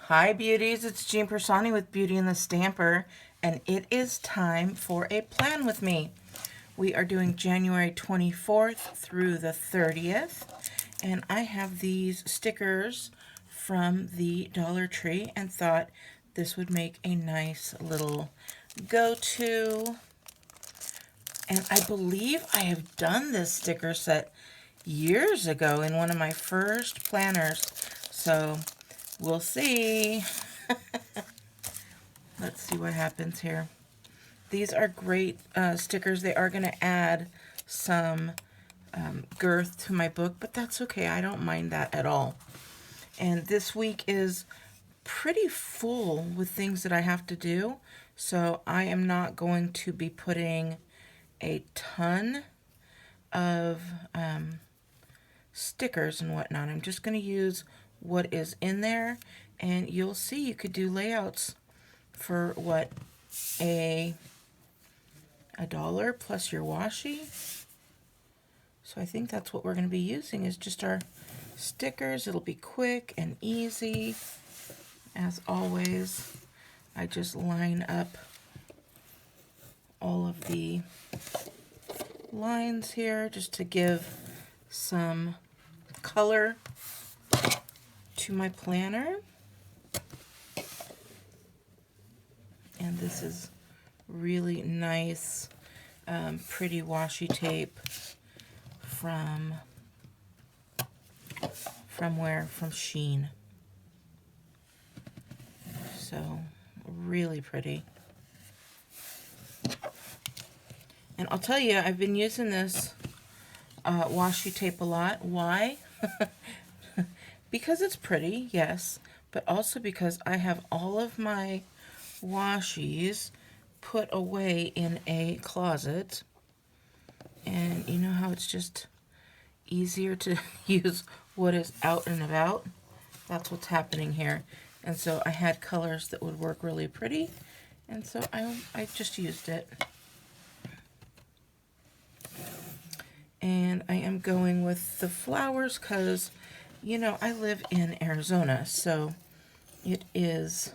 Hi beauties, it's Jean Piersanti with Beauty and the Stamper, and it is time for a plan with me. We are doing January 24th through the 30th, and I have these stickers from the Dollar Tree and thought this would make a nice little go-to. And I believe I have done this sticker set years ago in one of my first planners, so we'll see. Let's see what happens here. These are great stickers. They are going to add some girth to my book, but that's okay. I don't mind that at all. And this week is pretty full with things that I have to do, so I am not going to be putting a ton of stickers and whatnot. I'm just going to use what is in there, and you'll see you could do layouts for what, $1 plus your washi. So I think that's what we're going to be using, is just our stickers. It'll be quick and easy. As always, I just line up all of the lines here just to give some color to my planner. And this is really nice, pretty washi tape from where? From Sheen. So really pretty. And I'll tell you, I've been using this washi tape a lot. Why? Because it's pretty, yes, but also because I have all of my washies put away in a closet, and you know how it's just easier to use what is out and about? That's what's happening here. And so I had colors that would work really pretty, and so I just used it. And I am going with the flowers because, you know, I live in Arizona, so it is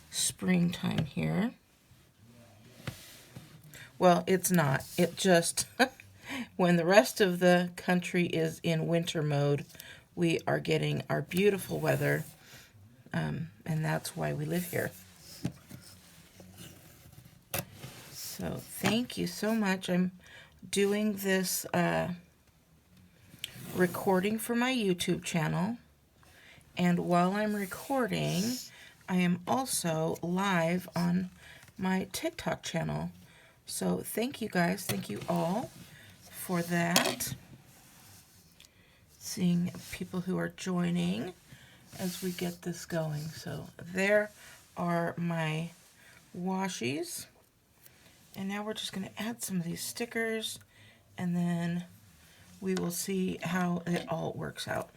springtime here. Well, it's not. It just, when the rest of the country is in winter mode, we are getting our beautiful weather, and that's why we live here. So thank you so much. I'm doing this recording for my YouTube channel, and while I'm recording, I am also live on my TikTok channel. So thank you guys, thank you all for that. Seeing people who are joining as we get this going. So there are my washies. And now we're just going to add some of these stickers, and then we will see how it all works out.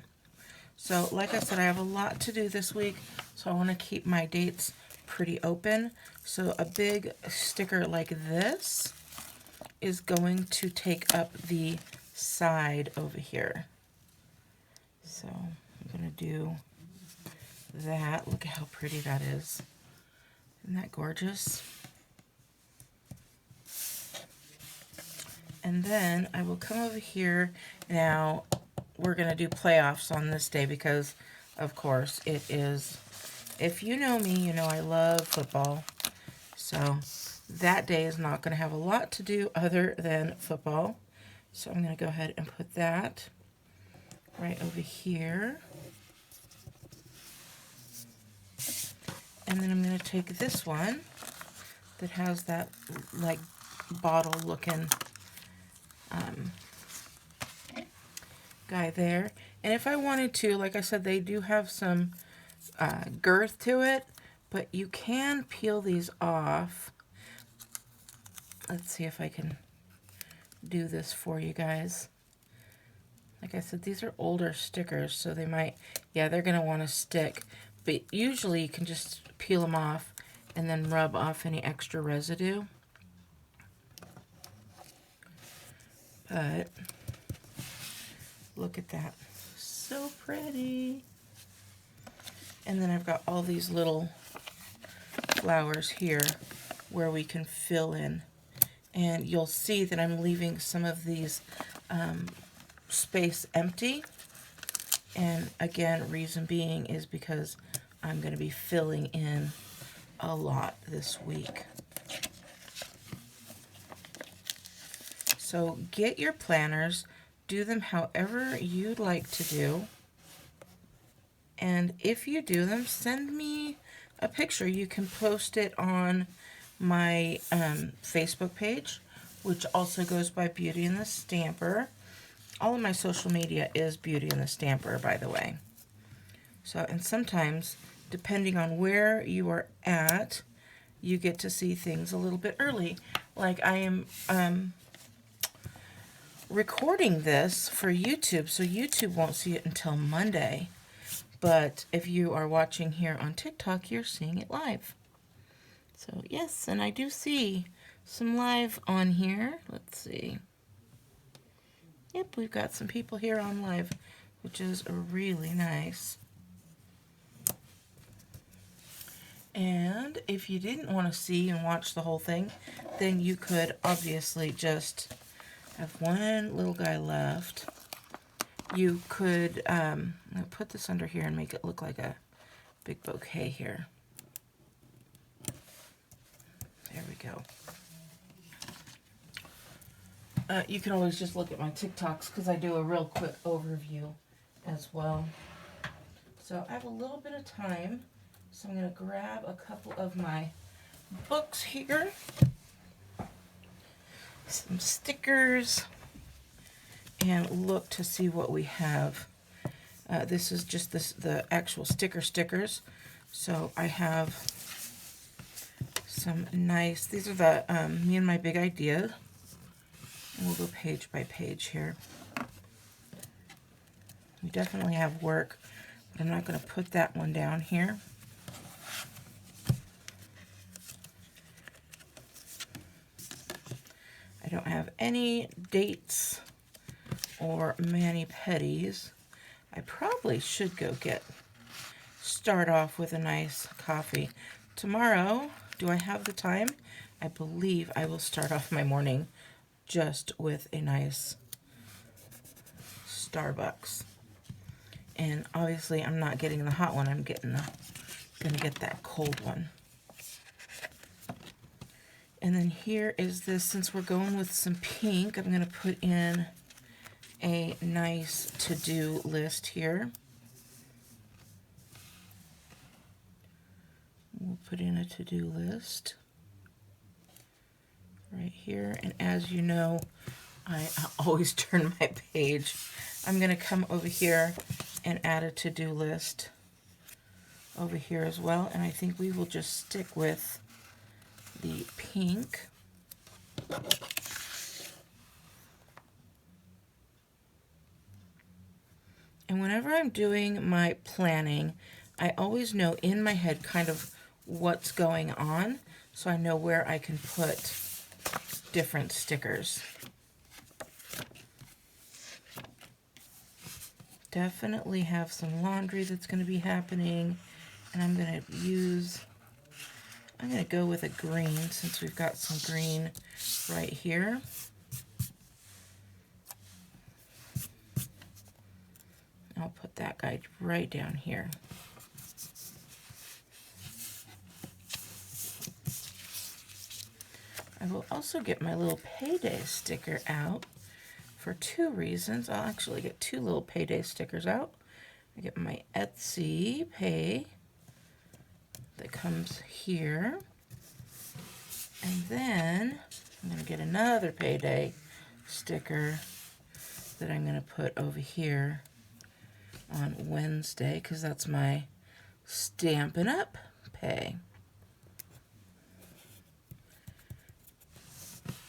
So like I said, I have a lot to do this week, so I want to keep my dates pretty open. So a big sticker like this is going to take up the side over here. So I'm going to do that. Look at how pretty that is. Isn't that gorgeous? And then I will come over here. Now we're going to do playoffs on this day because, of course, it is, if you know me, you know I love football. So that day is not going to have a lot to do other than football. So I'm going to go ahead and put that right over here. And then I'm going to take this one that has that like bottle looking guy there. And if I wanted to, like I said, they do have some girth to it, but you can peel these off. Let's see if I can do this for you guys. Like I said, these are older stickers, so they might, yeah, they're going to want to stick. But usually you can just peel them off and then rub off any extra residue. But look at that. So pretty. And then I've got all these little flowers here where we can fill in. And you'll see that I'm leaving some of these space empty. And again, reason being is because I'm going to be filling in a lot this week. So get your planners, do them however you'd like to do. And if you do them, send me a picture. You can post it on my Facebook page, which also goes by Beauty and the Stamper. All of my social media is Beauty and the Stamper, by the way. So, and sometimes, depending on where you are at, you get to see things a little bit early. Like I am recording this for YouTube, so YouTube won't see it until Monday. But if you are watching here on TikTok, you're seeing it live. So yes, and I do see some live on here. Let's see. Yep, we've got some people here on live, which is really nice. And if you didn't want to see and watch the whole thing, then you could obviously just have one little guy left. You could I'll put this under here and make it look like a big bouquet here. There we go. You can always just look at my TikToks because I do a real quick overview as well. So I have a little bit of time, so I'm going to grab a couple of my books here, some stickers, and look to see what we have. This is just the actual stickers. So I have some nice, these are the Me and My Big Idea. And we'll go page by page here. We definitely have work, but I'm not going to put that one down here. I don't have any dates or mani-pedis. I probably should go start off with a nice coffee. Tomorrow, do I have the time? I believe I will start off my morning just with a nice Starbucks. And obviously I'm not getting the hot one, I'm gonna get that cold one. And then here is this, since we're going with some pink, I'm gonna put in a nice to-do list here. We'll put in a to-do list right here, and as you know, I always turn my page. I'm going to come over here and add a to-do list over here as well, and I think we will just stick with the pink. And whenever I'm doing my planning, I always know in my head kind of what's going on, so I know where I can put different stickers. Definitely have some laundry that's going to be happening, and I'm going to go with a green since we've got some green right here. I'll put that guy right down here. I will also get my little payday sticker out for two reasons. I'll actually get two little payday stickers out. I get my Etsy pay that comes here. And then I'm going to get another payday sticker that I'm going to put over here on Wednesday because that's my Stampin' Up pay.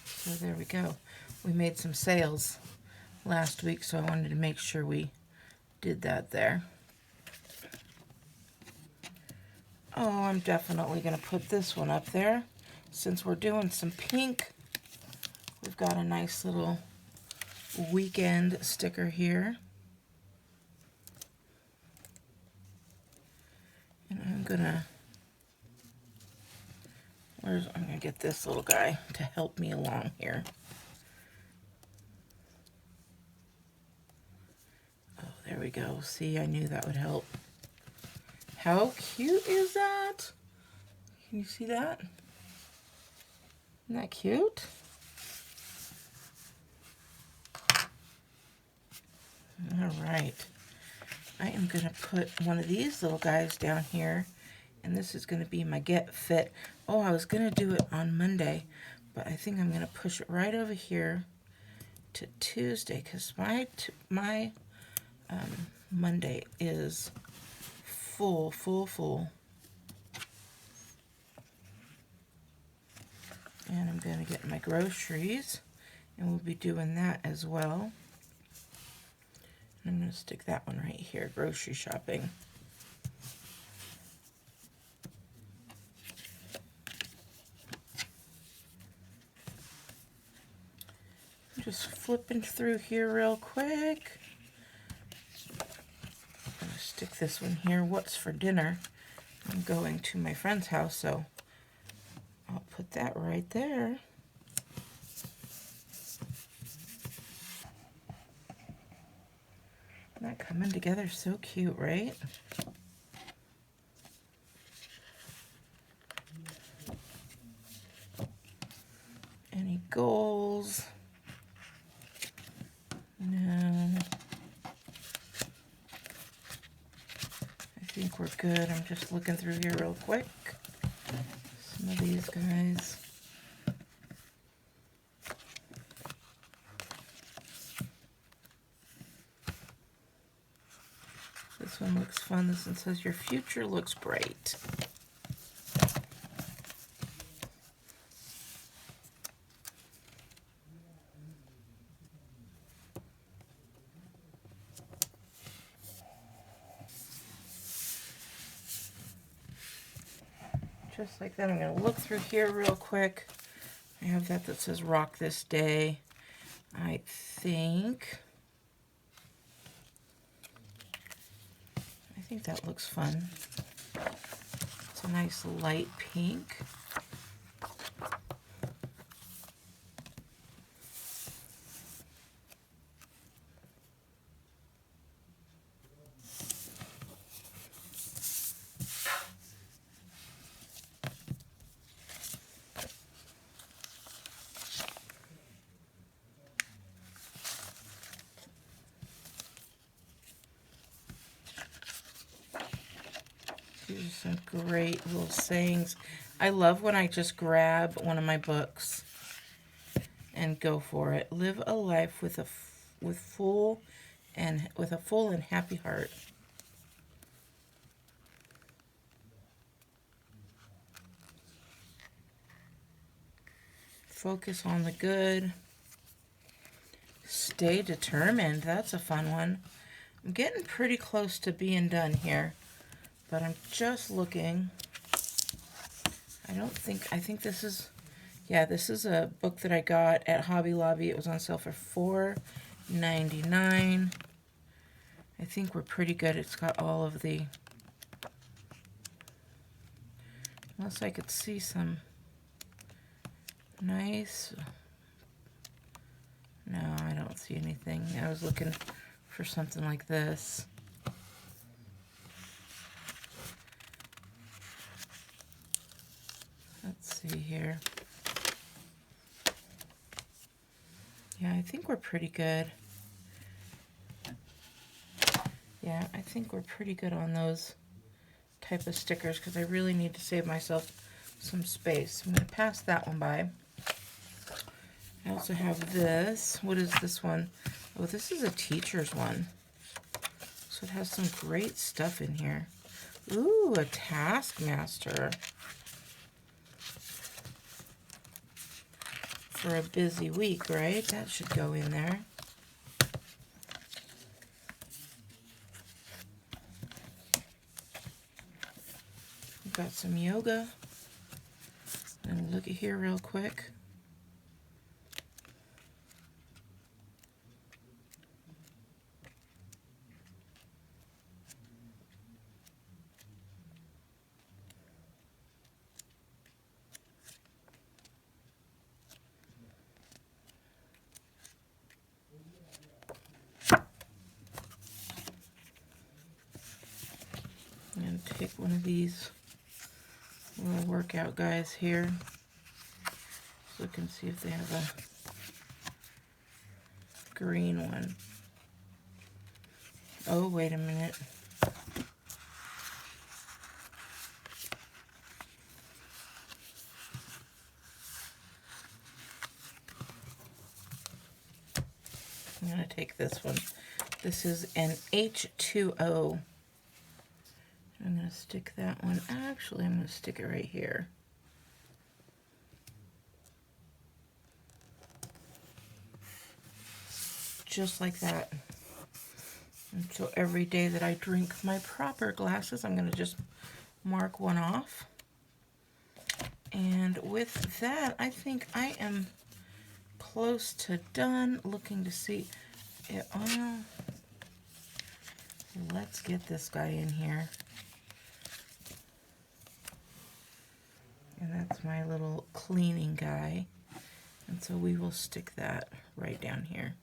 So there we go. We made some sales last week, so I wanted to make sure we did that there. Oh, I'm definitely going to put this one up there. Since we're doing some pink, we've got a nice little weekend sticker here. And I'm gonna get this little guy to help me along here. Oh, there we go. See, I knew that would help. How cute is that? Can you see that? Isn't that cute? All right. I am going to put one of these little guys down here, and this is going to be my Get Fit. Oh, I was going to do it on Monday, but I think I'm going to push it right over here to Tuesday, because my Monday is full. And I'm going to get my groceries, and we'll be doing that as well. I'm going to stick that one right here, grocery shopping. I'm just flipping through here real quick. I'm going to stick this one here. What's for dinner? I'm going to my friend's house, so I'll put that right there. Isn't that coming together so cute, right? Any goals? No. I think we're good. I'm just looking through here real quick. Some of these guys. This one looks fun. This one says, "Your future looks bright." Just like that, I'm going to look through here real quick. I have that says "Rock This Day." I think that looks fun. It's a nice light pink. These are some great little sayings. I love when I just grab one of my books and go for it. Live a life with a full and happy heart. Focus on the good. Stay determined. That's a fun one. I'm getting pretty close to being done here, but I'm just looking. I think this is, yeah, this is a book that I got at Hobby Lobby. It was on sale for $4.99. I think we're pretty good. It's got all of the, unless I could see some nice, no, I don't see anything. I was looking for something like this. Let's see here. Yeah, I think we're pretty good. Yeah, I think we're pretty good on those type of stickers because I really need to save myself some space. I'm going to pass that one by. I also have this. What is this one? Oh, this is a teacher's one. So it has some great stuff in here. Ooh, a Taskmaster. For a busy week, right? That should go in there. We've got some yoga. And look at here real quick. take one of these little workout guys here. Look and see if they have a green one. Oh, wait a minute. I'm going to take this one. This is an H2O. I'm going to stick that one. Actually, I'm going to stick it right here. Just like that. And so every day that I drink my proper glasses, I'm going to just mark one off. And with that, I think I am close to done. Looking to see it. Oh, let's get this guy in here. And that's my little cleaning guy. And so we will stick that right down here.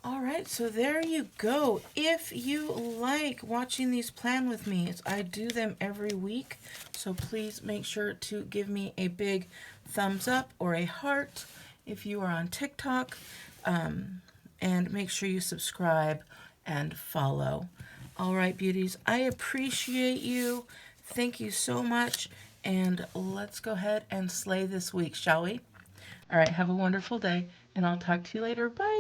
All right, so there you go. If you like watching these plan with me, I do them every week, so please make sure to give me a big thumbs up or a heart if you are on TikTok, and make sure you subscribe and follow. All right, beauties, I appreciate you. Thank you so much, and let's go ahead and slay this week, shall we? All right, have a wonderful day, and I'll talk to you later. Bye.